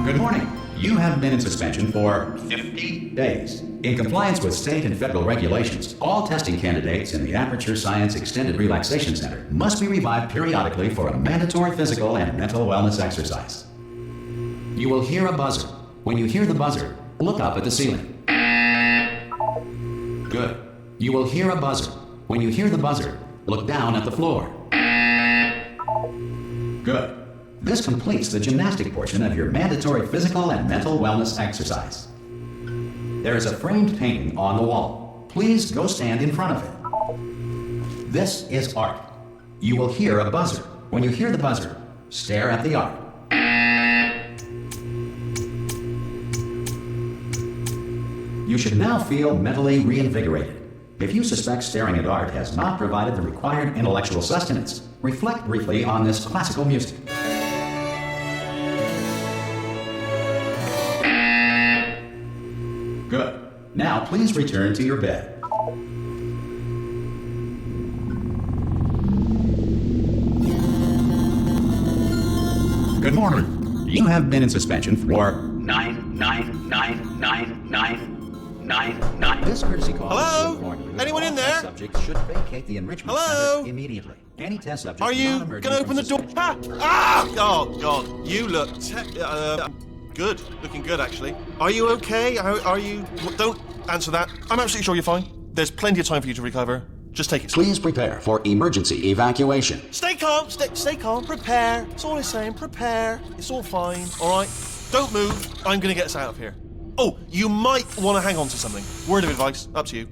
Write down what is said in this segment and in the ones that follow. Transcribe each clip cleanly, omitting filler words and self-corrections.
Good morning. You have been in suspension for 50 days. In compliance with state and federal regulations, all testing candidates in the Aperture Science Extended Relaxation Center must be revived periodically for a mandatory physical and mental wellness exercise. You will hear a buzzer. When you hear the buzzer, look up at the ceiling. Good. You will hear a buzzer. When you hear the buzzer, look down at the floor. Good. This completes the gymnastic portion of your mandatory physical and mental wellness exercise. There is a framed painting on the wall. Please go stand in front of it. This is art. You will hear a buzzer. When you hear the buzzer, stare at the art. You should now feel mentally reinvigorated. If you suspect staring at art has not provided the required intellectual sustenance, reflect briefly on this classical music. Good. Now please return to your bed. Good morning. You have been in suspension for 9999999. This courtesy call. Hello? Anyone in there? Subject should vacate the enrichment center immediately. Any test subject. Are you gonna open the door? Oh God! You look good. Looking good, actually. Are you okay? Are you? Don't answer that. I'm absolutely sure you're fine. There's plenty of time for you to recover. Just take it. Please prepare for emergency evacuation. Stay calm. Stay calm. Prepare. It's all the same. Prepare. It's all fine. All right. Don't move. I'm gonna get us out of here. Oh, you might want to hang on to something. Word of advice. Up to you.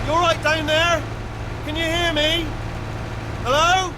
You all right down there? Can you hear me? Hello?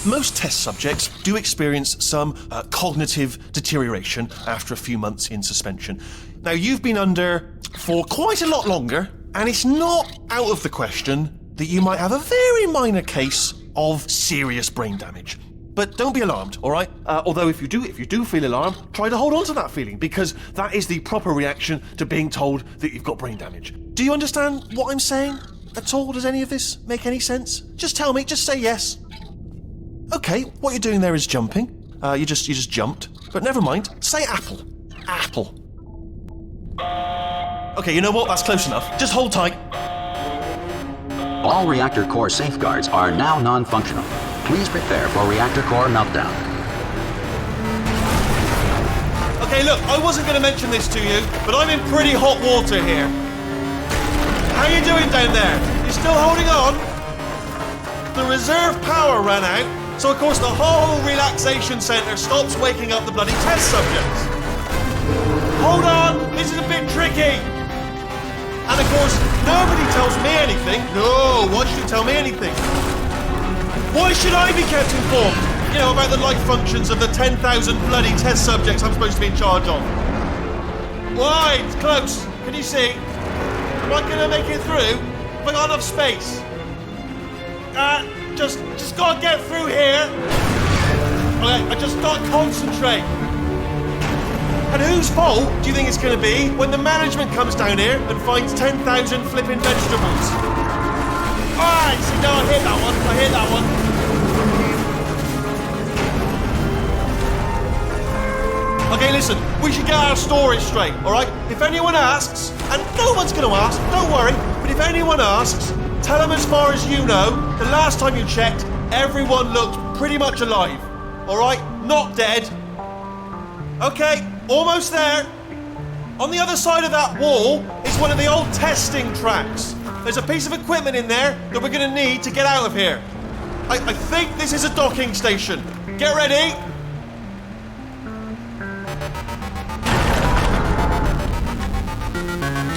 Most test subjects do experience some cognitive deterioration after a few months in suspension. Now, you've been under for quite a lot longer, and it's not out of the question that you might have a very minor case of serious brain damage. But don't be alarmed, all right? Although if you do feel alarmed, try to hold on to that feeling, because that is the proper reaction to being told that you've got brain damage. Do you understand what I'm saying at all? Does any of this make any sense? Just tell me, just say yes. Okay, what you're doing there is jumping. You just jumped. But never mind. Say apple. Apple. Okay, you know what? That's close enough. Just hold tight. All reactor core safeguards are now non-functional. Please prepare for reactor core meltdown. Okay, look, I wasn't going to mention this to you, but I'm in pretty hot water here. How you doing down there? You still holding on? The reserve power ran out, so of course the whole relaxation centre stops waking up the bloody test subjects. Hold on, this is a bit tricky. And of course, nobody tells me anything. No, why should you tell me anything? Why should I be kept informed? You know, about the life functions of the 10,000 bloody test subjects I'm supposed to be in charge of. Why? It's close. Can you see? Am I going to make it through? Have I got enough space? just gotta get through here. Okay, I just gotta concentrate. And whose fault do you think it's gonna be when the management comes down here and finds 10,000 flipping vegetables? Alright, see, no, I hit that one. Okay, listen, we should get our stories straight, alright? If anyone asks, and no one's gonna ask, don't worry, but if anyone asks, tell them as far as you know, the last time you checked, everyone looked pretty much alive. Alright? Not dead. Okay, almost there. On the other side of that wall is one of the old testing tracks. There's a piece of equipment in there that we're gonna need to get out of here. I think this is a docking station. Get ready.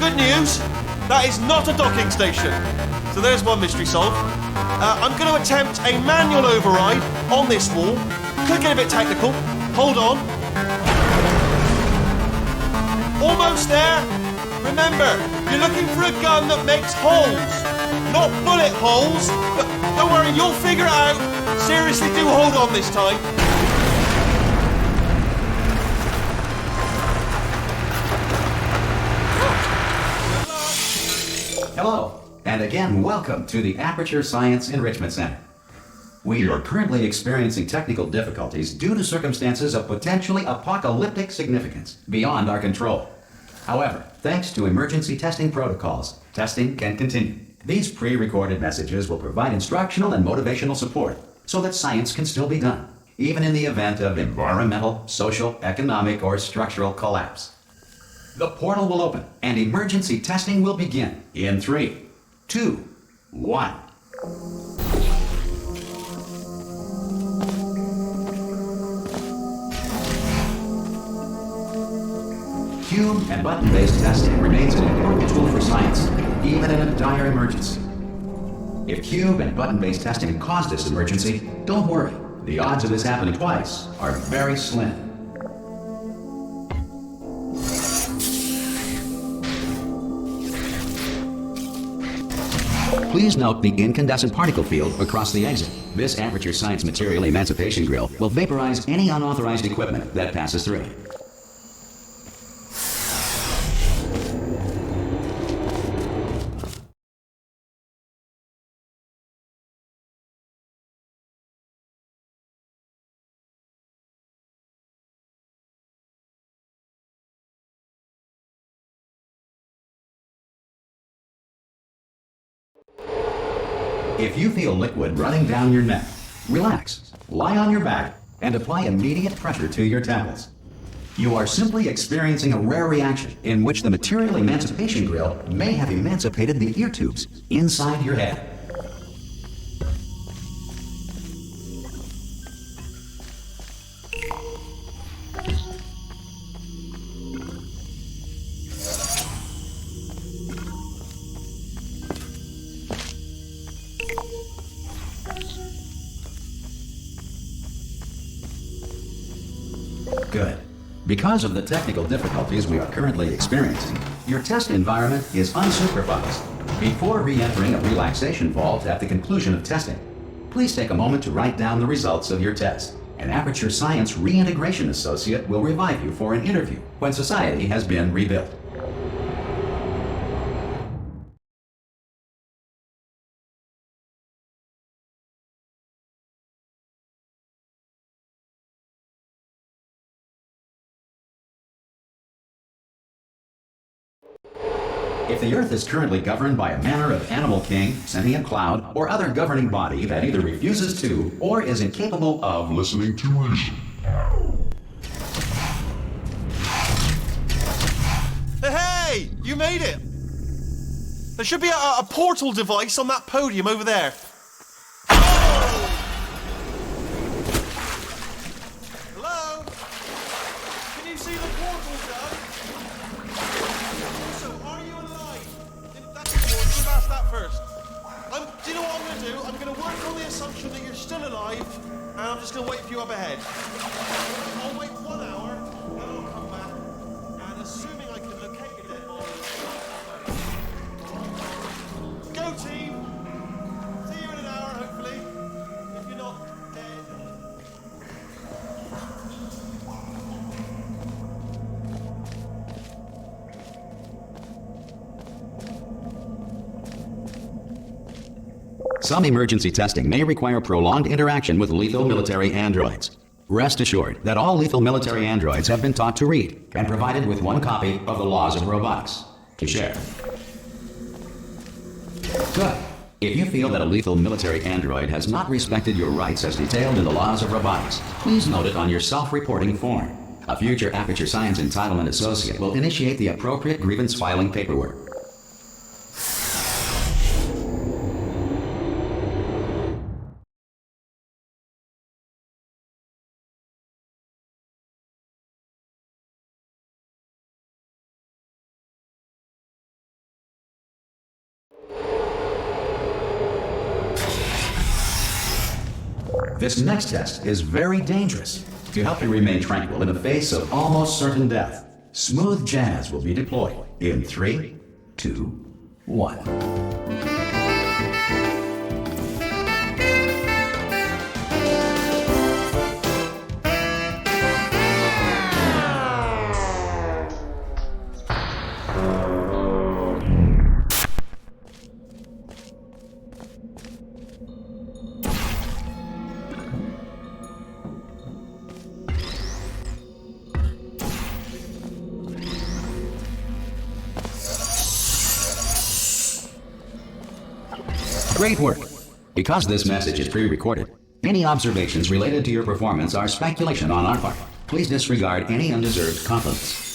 Good news, that is not a docking station. So there's one mystery solved. I'm going to attempt a manual override on this wall. Could get a bit technical. Hold on. Almost there. Remember, you're looking for a gun that makes holes. Not bullet holes, but don't worry, you'll figure it out. Seriously, do hold on this time. Hello, and again, welcome to the Aperture Science Enrichment Center. We are currently experiencing technical difficulties due to circumstances of potentially apocalyptic significance beyond our control. However, thanks to emergency testing protocols, testing can continue. These pre-recorded messages will provide instructional and motivational support so that science can still be done, even in the event of environmental, social, economic, or structural collapse. The portal will open and emergency testing will begin in 3, 2, 1. Cube and button-based testing remains an important tool for science, even in a dire emergency. If cube and button-based testing caused this emergency, don't worry. The odds of this happening twice are very slim. Please note the incandescent particle field across the exit. This Aperture Science Material Emancipation Grill will vaporize any unauthorized equipment that passes through. If you feel liquid running down your neck, relax, lie on your back, and apply immediate pressure to your temples. You are simply experiencing a rare reaction in which the Material Emancipation Grill may have emancipated the ear tubes inside your head. Good. Because of the technical difficulties we are currently experiencing, your test environment is unsupervised. Before re-entering a relaxation vault at the conclusion of testing, please take a moment to write down the results of your test. An Aperture Science Reintegration Associate will revive you for an interview when society has been rebuilt. If the Earth is currently governed by a manner of animal king, sentient cloud, or other governing body that either refuses to or is incapable of listening to reason. Hey! You made it! There should be a portal device on that podium over there. Hello? Can you see the portal, Doug? Also, are you alive? That's important. We've asked that first. Do you know what I'm going to do? I'm going to work on the assumption that you're still alive, and I'm just going to wait for you up ahead. I'll wait 1 hour, then I'll come back, and assuming I can locate your dead body. Go, team! See you in an hour, hopefully. Some emergency testing may require prolonged interaction with lethal military androids. Rest assured that all lethal military androids have been taught to read and provided with one copy of the Laws of Robotics to share. Good. If you feel that a lethal military android has not respected your rights as detailed in the Laws of Robotics, please note it on your self-reporting form. A future Aperture Science Entitlement Associate will initiate the appropriate grievance filing paperwork. This next test is very dangerous. To help you remain tranquil in the face of almost certain death, smooth jazz will be deployed in 3, 2, 1. Great work! Because this message is pre-recorded, any observations related to your performance are speculation on our part. Please disregard any undeserved compliments.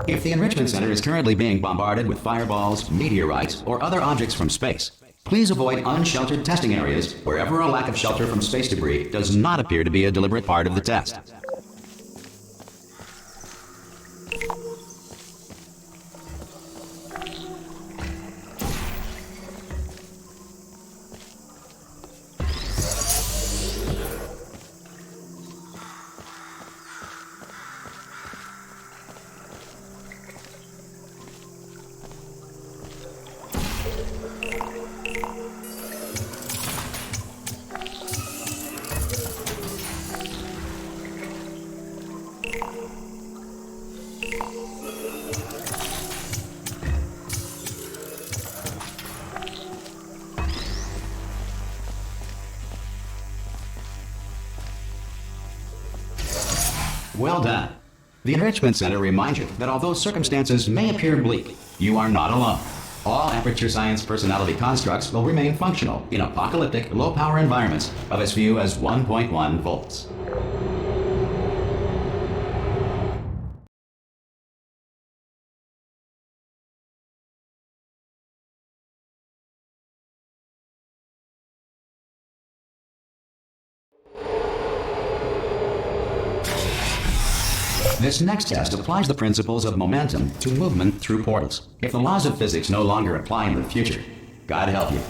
If the Enrichment Center is currently being bombarded with fireballs, meteorites, or other objects from space, please avoid unsheltered testing areas wherever a lack of shelter from space debris does not appear to be a deliberate part of the test. Well done. The Enrichment Center reminds you that although circumstances may appear bleak, you are not alone. All Aperture Science personality constructs will remain functional in apocalyptic, low-power environments of as few as 1.1 volts. This next test applies the principles of momentum to movement through portals. If the laws of physics no longer apply in the future, God help you.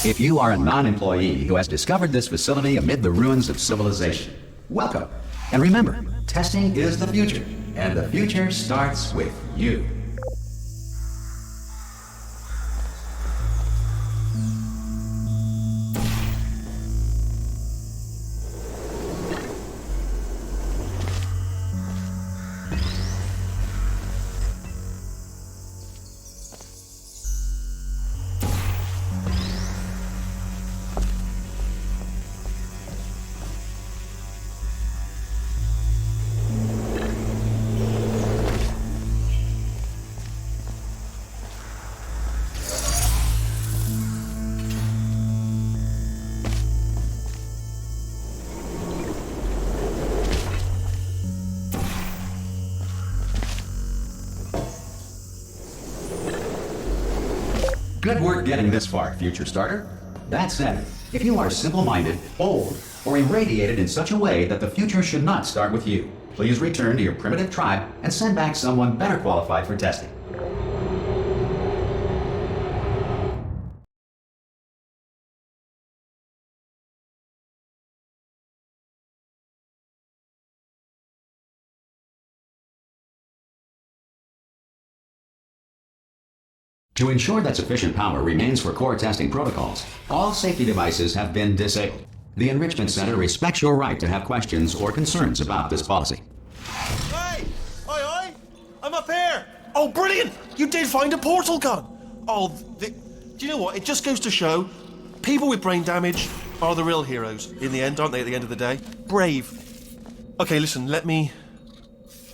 If you are a non-employee who has discovered this facility amid the ruins of civilization, welcome. And remember, testing is the future, and the future starts with you. Good work getting this far, future starter. That said, if you are simple-minded, old, or irradiated in such a way that the future should not start with you, please return to your primitive tribe and send back someone better qualified for testing. To ensure that sufficient power remains for core testing protocols, all safety devices have been disabled. The Enrichment Center respects your right to have questions or concerns about this policy. Hey! Oi! I'm up here! Oh, brilliant! You did find a portal gun! Oh, do you know what? It just goes to show people with brain damage are the real heroes in the end, aren't they, at the end of the day? Brave. Okay, listen, let me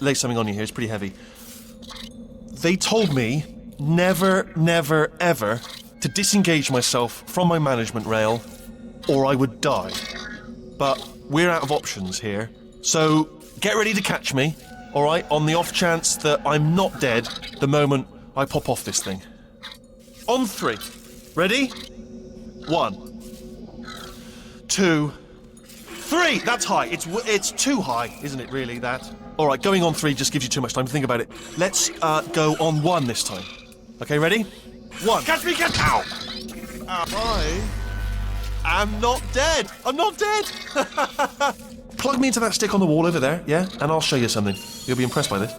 lay something on you here. It's pretty heavy. They told me never, never, ever to disengage myself from my management rail or I would die. But we're out of options here, so get ready to catch me, alright, on the off chance that I'm not dead the moment I pop off this thing. On 3. Ready? 1, 2, 3! That's high. It's too high, isn't it, really, that? Alright, going on 3 just gives you too much time to think about it. Let's go on 1 this time. Okay, ready? 1. Catch me, catch! Ow! I am not dead. I'm not dead. Plug me into that stick on the wall over there, yeah? And I'll show you something. You'll be impressed by this.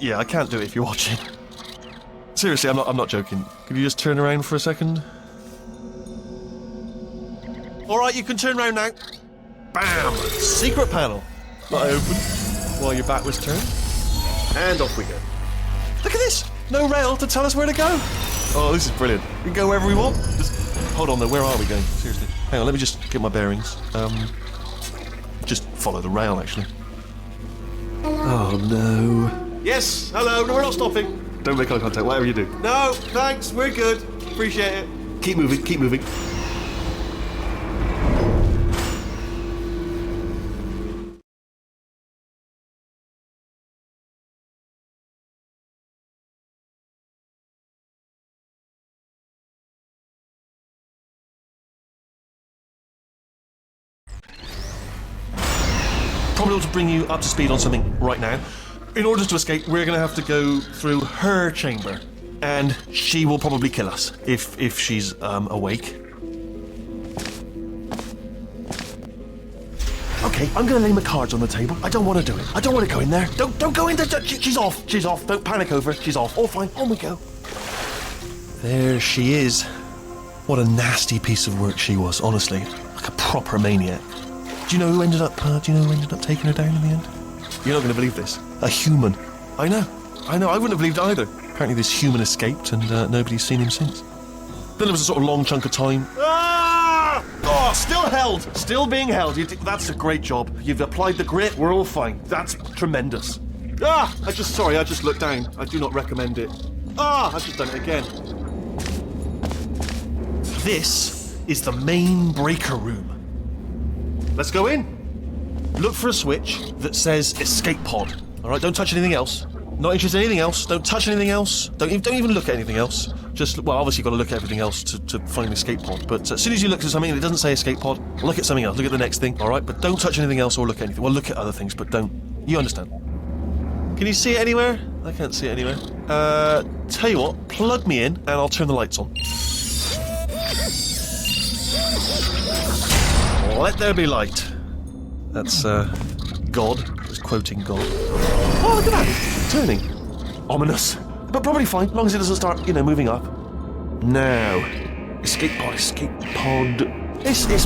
Yeah, I can't do it if you're watching. Seriously, I'm not joking. Could you just turn around for a second? Alright, you can turn around now. Bam! Secret panel. That I opened while your back was turned. And off we go. Look at this! No rail to tell us where to go. Oh, this is brilliant. We can go wherever we want. Just hold on though, where are we going? Seriously. Hang on, let me just get my bearings. Just follow the rail, actually. Hello. Oh no. Yes, hello, no, we're not stopping. Don't make eye contact, whatever you do. No, thanks, we're good. Appreciate it. Keep moving, keep moving. Probably ought to bring you up to speed on something right now. In order to escape, we're going to have to go through her chamber, and she will probably kill us if she's awake. Okay, I'm going to lay my cards on the table. I don't want to do it. I don't want to go in there. Don't go in there. She's off. She's off. Don't panic over. She's off. All fine. On we go. There she is. What a nasty piece of work she was. Honestly, like a proper maniac. Do you know who ended up taking her down in the end? You're not going to believe this. A human. I know. I wouldn't have believed it either. Apparently this human escaped and nobody's seen him since. Then there was a sort of long chunk of time. Ah! Oh, still held. Still being held. That's a great job. You've applied the grit. We're all fine. That's tremendous. Ah! I just looked down. I do not recommend it. Ah! I've just done it again. This is the main breaker room. Let's go in. Look for a switch that says escape pod. Alright, don't touch anything else. Not interested in anything else. Don't touch anything else. Don't even look at anything else. Just, well, obviously you've got to look at everything else to find the escape pod. But as soon as you look at something and it doesn't say escape pod, look at something else. Look at the next thing, alright? But don't touch anything else or look at anything. Well, look at other things, but don't. You understand. Can you see it anywhere? I can't see it anywhere. Tell you what, plug me in and I'll turn the lights on. Let there be light. That's, God. Just quoting God. Oh, look at that! Turning. Ominous. But probably fine, as long as it doesn't start, moving up. Now. Escape pod. It's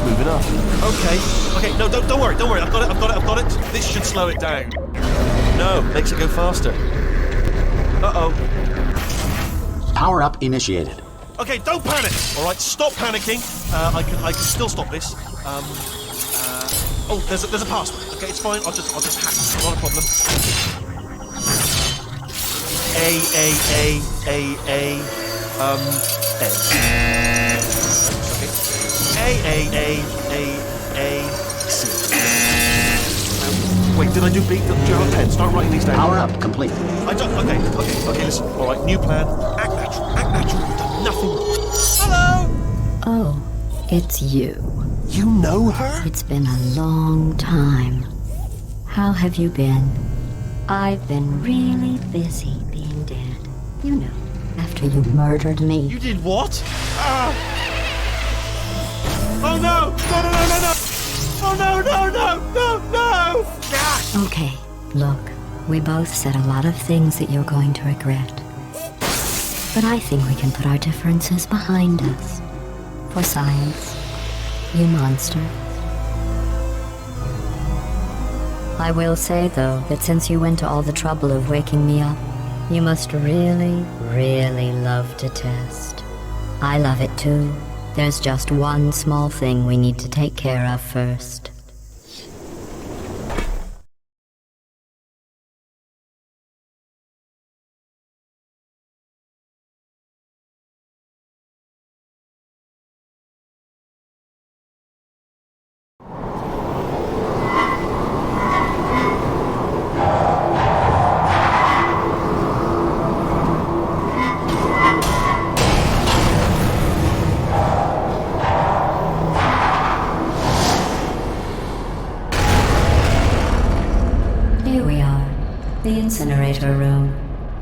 moving up. Okay, no, don't worry. I've got it. This should slow it down. No, makes it go faster. Uh-oh. Power up initiated. Okay, don't panic. All right, stop panicking. I can still stop this. Oh, there's a password. Okay, it's fine. I'll just hack it. Not a problem. A. Okay. A. C. Wait, did I do B? Do you have a pen? Start writing these down. Power up complete. I don't. Okay, listen. All right, new plan. Act natural. Act natural. You've done nothing wrong. Hello. Oh, it's you. You know her? It's been a long time. How have you been? I've been really busy being dead. You know, after you murdered me. You did what? Oh no! No! Oh no! Ah! Okay, look, we both said a lot of things that you're going to regret. But I think we can put our differences behind us. For science, you monster. I will say, though, that since you went to all the trouble of waking me up, you must really, really love to test. I love it too. There's just one small thing we need to take care of first. Here we are, the incinerator room.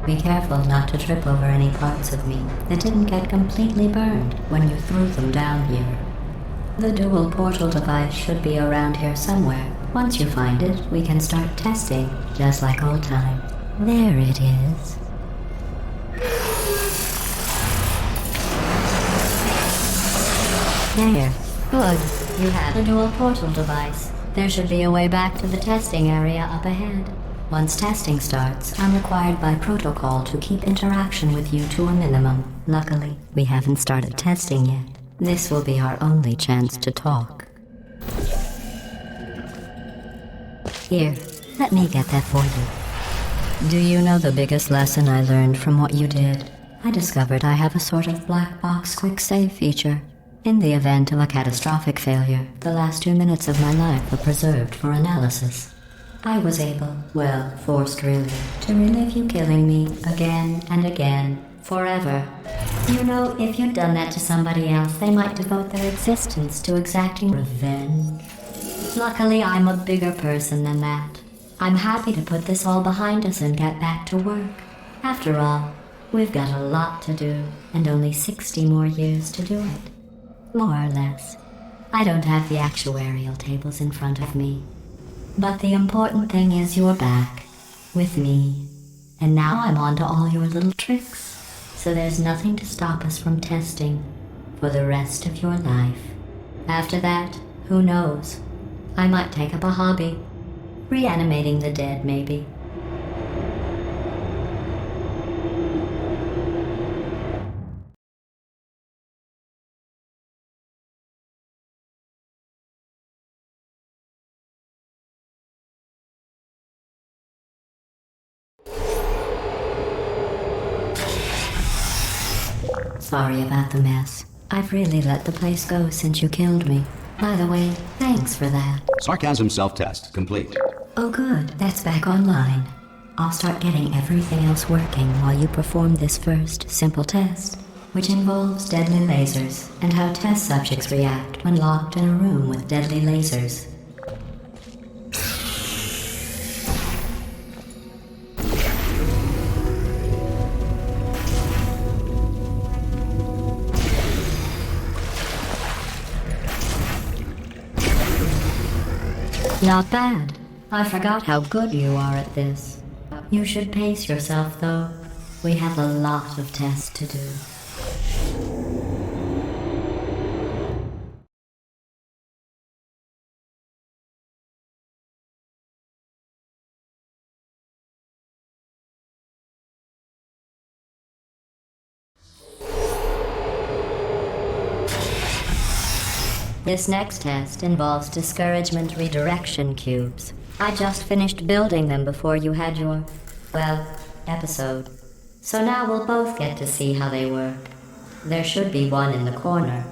Be careful not to trip over any parts of me that didn't get completely burned when you threw them down here. The dual portal device should be around here somewhere. Once you find it, we can start testing, just like old times. There it is. There. Good. You have the dual portal device. There should be a way back to the testing area up ahead. Once testing starts, I'm required by protocol to keep interaction with you to a minimum. Luckily, we haven't started testing yet. This will be our only chance to talk. Here, let me get that for you. Do you know the biggest lesson I learned from what you did? I discovered I have a sort of black box quick save feature. In the event of a catastrophic failure, the last 2 minutes of my life were preserved for analysis. I was able, well, forced really, to relive you killing me again and again, forever. You know, if you'd done that to somebody else, they might devote their existence to exacting revenge. Luckily, I'm a bigger person than that. I'm happy to put this all behind us and get back to work. After all, we've got a lot to do, and only 60 more years to do it. More or less. I don't have the actuarial tables in front of me. But the important thing is you're back, with me. And now I'm on to all your little tricks. So there's nothing to stop us from testing for the rest of your life. After that, who knows? I might take up a hobby. Reanimating the dead, maybe. Sorry about the mess. I've really let the place go since you killed me. By the way, thanks for that. Sarcasm self-test complete. Oh good, that's back online. I'll start getting everything else working while you perform this first, simple test, which involves deadly lasers and how test subjects react when locked in a room with deadly lasers. Not bad. I forgot how good you are at this. You should pace yourself, though. We have a lot of tests to do. This next test involves discouragement redirection cubes. I just finished building them before you had your, well, episode. So now we'll both get to see how they work. There should be one in the corner.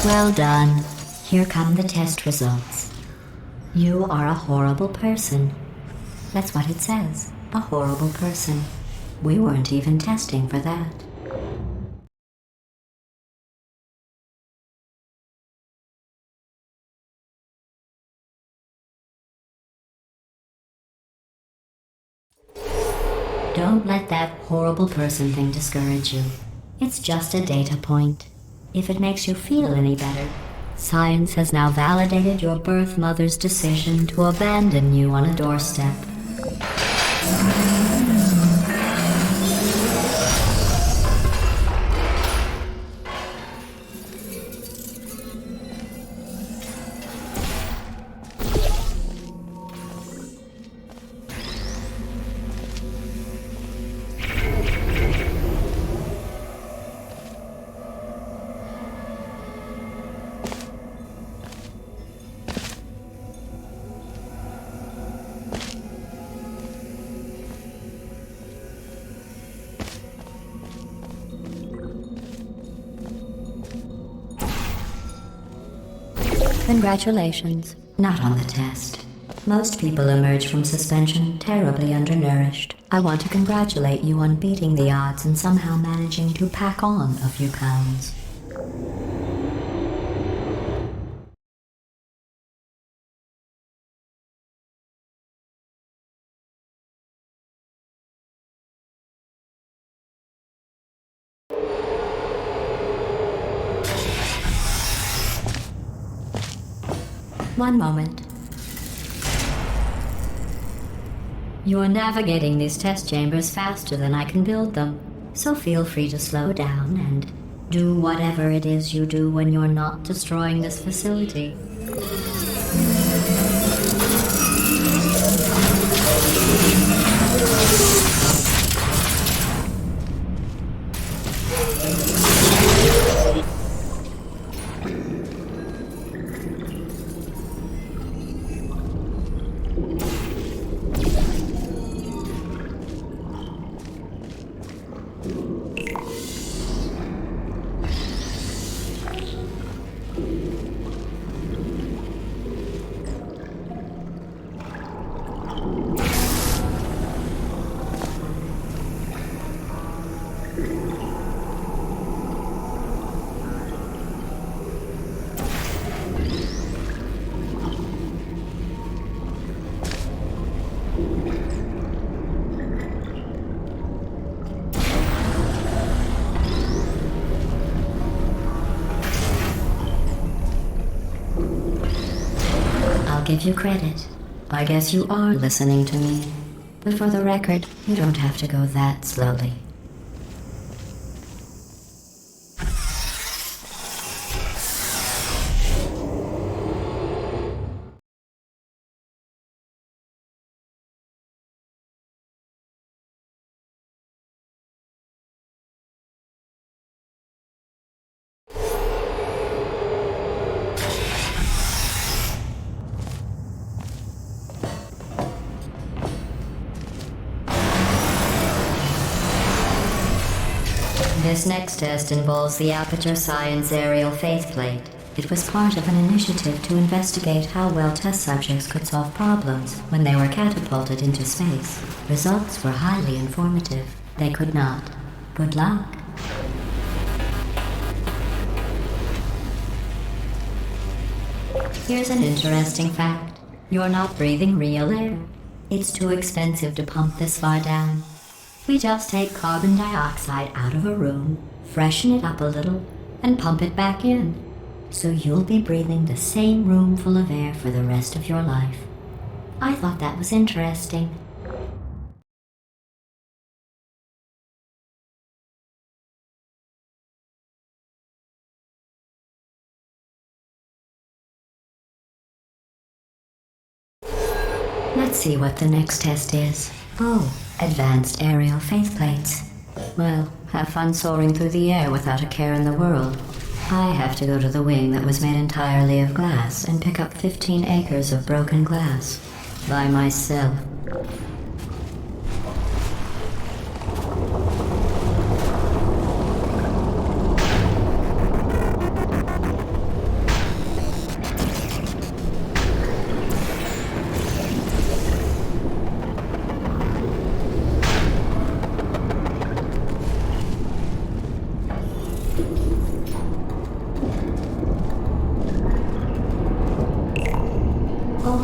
Well done. Here come the test results. You are a horrible person. That's what it says. A horrible person. We weren't even testing for that. Don't let that horrible person thing discourage you. It's just a data point. If it makes you feel any better, science has now validated your birth mother's decision to abandon you on a doorstep. Congratulations. Not on the test. Most people emerge from suspension terribly undernourished. I want to congratulate you on beating the odds and somehow managing to pack on a few pounds. One moment. You're navigating these test chambers faster than I can build them, so feel free to slow down and do whatever it is you do when you're not destroying this facility. Give you credit. I guess you are listening to me. But for the record, you don't have to go that slowly. This next test involves the Aperture Science Aerial Faithplate. It was part of an initiative to investigate how well test subjects could solve problems when they were catapulted into space. Results were highly informative. They could not. Good luck. Here's an interesting fact. You're not breathing real air. It's too expensive to pump this far down. We just take carbon dioxide out of a room, freshen it up a little, and pump it back in. So you'll be breathing the same room full of air for the rest of your life. I thought that was interesting. Let's see what the next test is. Oh, advanced aerial faithplates. Well, have fun soaring through the air without a care in the world. I have to go to the wing that was made entirely of glass and pick up 15 acres of broken glass. By myself.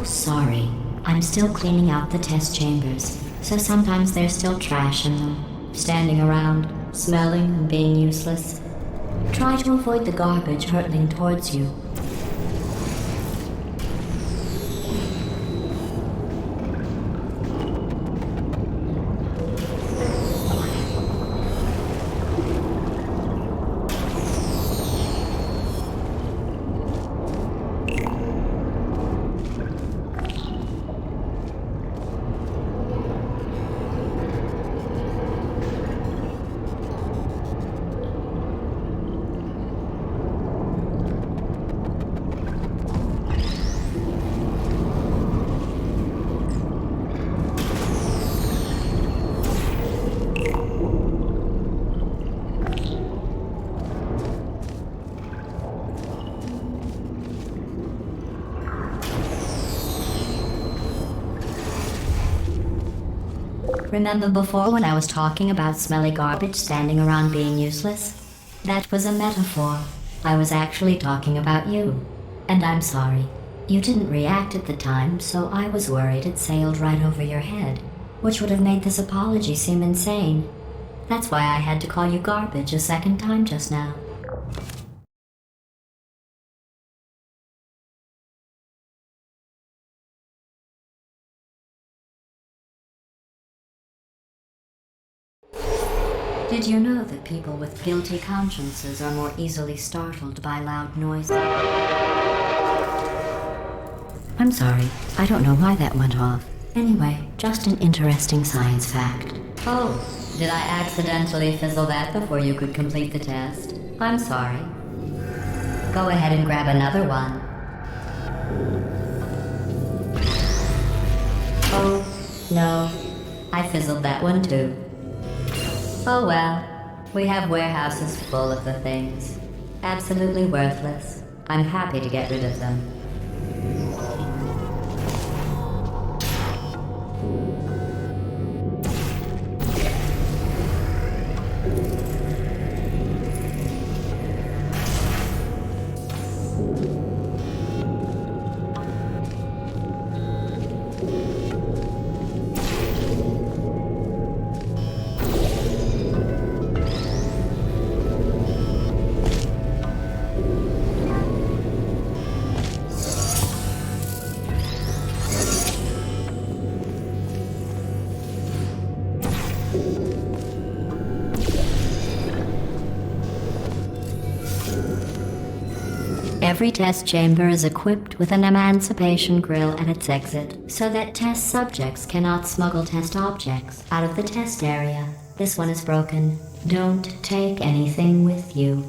sorry. I'm still cleaning out the test chambers, so sometimes there's still trash in them, standing around, smelling and being useless. Try to avoid the garbage hurtling towards you. Remember before when I was talking about smelly garbage standing around being useless? That was a metaphor. I was actually talking about you. And I'm sorry. You didn't react at the time, so I was worried it sailed right over your head, which would have made this apology seem insane. That's why I had to call you garbage a second time just now. Did you know that people with guilty consciences are more easily startled by loud noises? I'm sorry, I don't know why that went off. Anyway, just an interesting science fact. Oh, did I accidentally fizzle that before you could complete the test? I'm sorry. Go ahead and grab another one. Oh, no. I fizzled that one too. Oh well, we have warehouses full of the things. Absolutely worthless. I'm happy to get rid of them. Every test chamber is equipped with an emancipation grill at its exit, so that test subjects cannot smuggle test objects out of the test area. This one is broken. Don't take anything with you.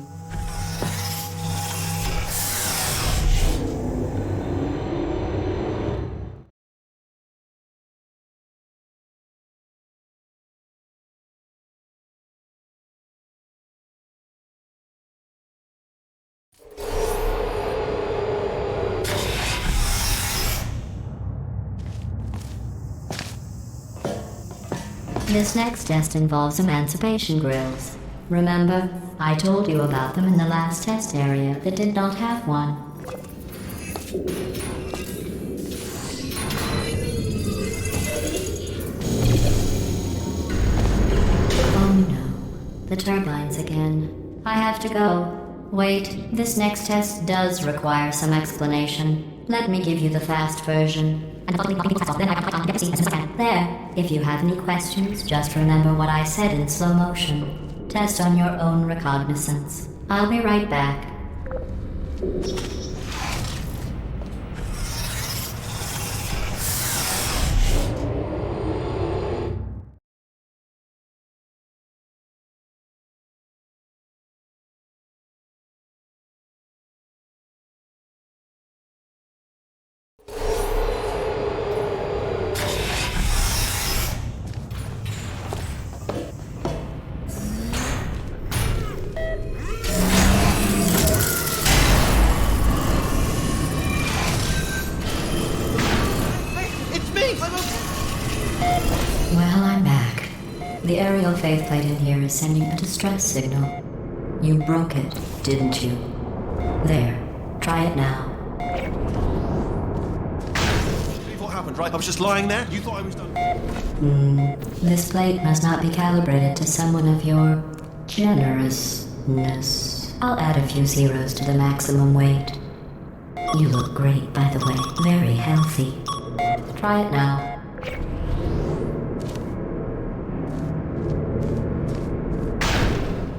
This next test involves emancipation grills. Remember, I told you about them in the last test area that did not have one. Oh no, the turbines again. I have to go. Wait, this next test does require some explanation. Let me give you the fast version. There. If you have any questions, just remember what I said in slow motion. Test on your own recognizance. I'll be right back. Well, I'm back. The aerial faceplate in here is sending a distress signal. You broke it, didn't you? There. Try it now. happened, right? I was just lying there. You thought I was done. This plate must not be calibrated to someone of your generousness. I'll add a few zeros to the maximum weight. You look great, by the way. Very healthy. Try it now.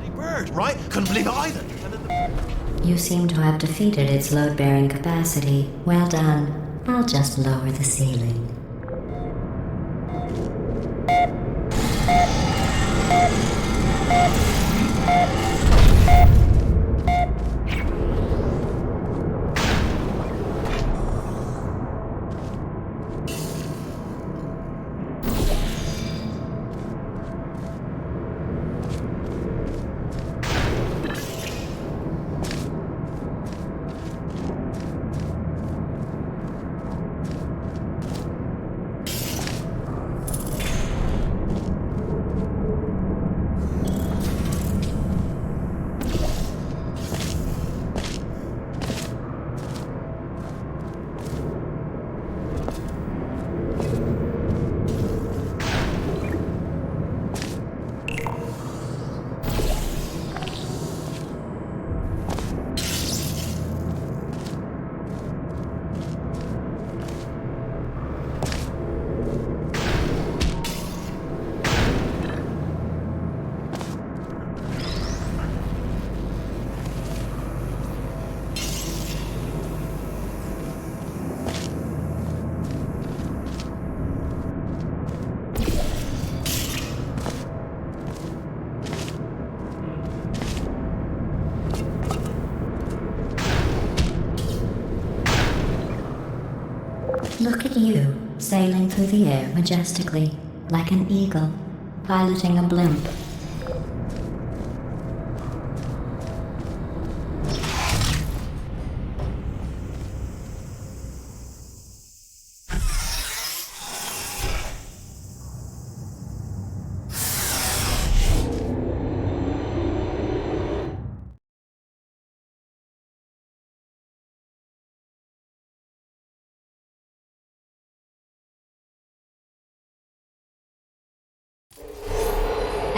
Hey, bird, right? Couldn't believe it either. And then You seem to have defeated its load-bearing capacity. Well done. I'll just lower the ceiling. Look at you, sailing through the air majestically, like an eagle, piloting a blimp.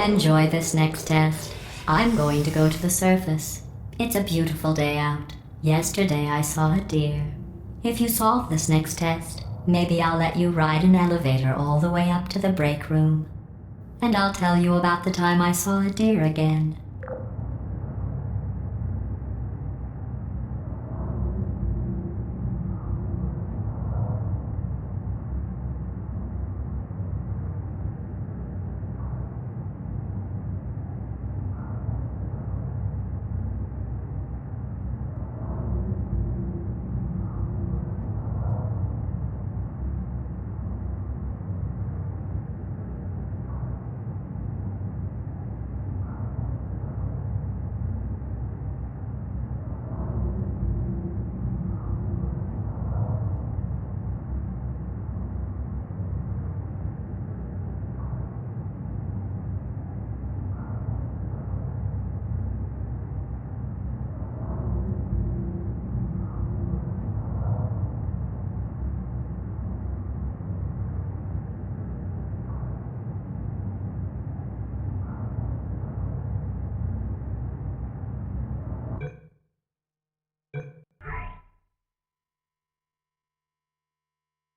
Enjoy this next test. I'm going to go to the surface. It's a beautiful day out. Yesterday I saw a deer. If you solve this next test, maybe I'll let you ride an elevator all the way up to the break room. And I'll tell you about the time I saw a deer again.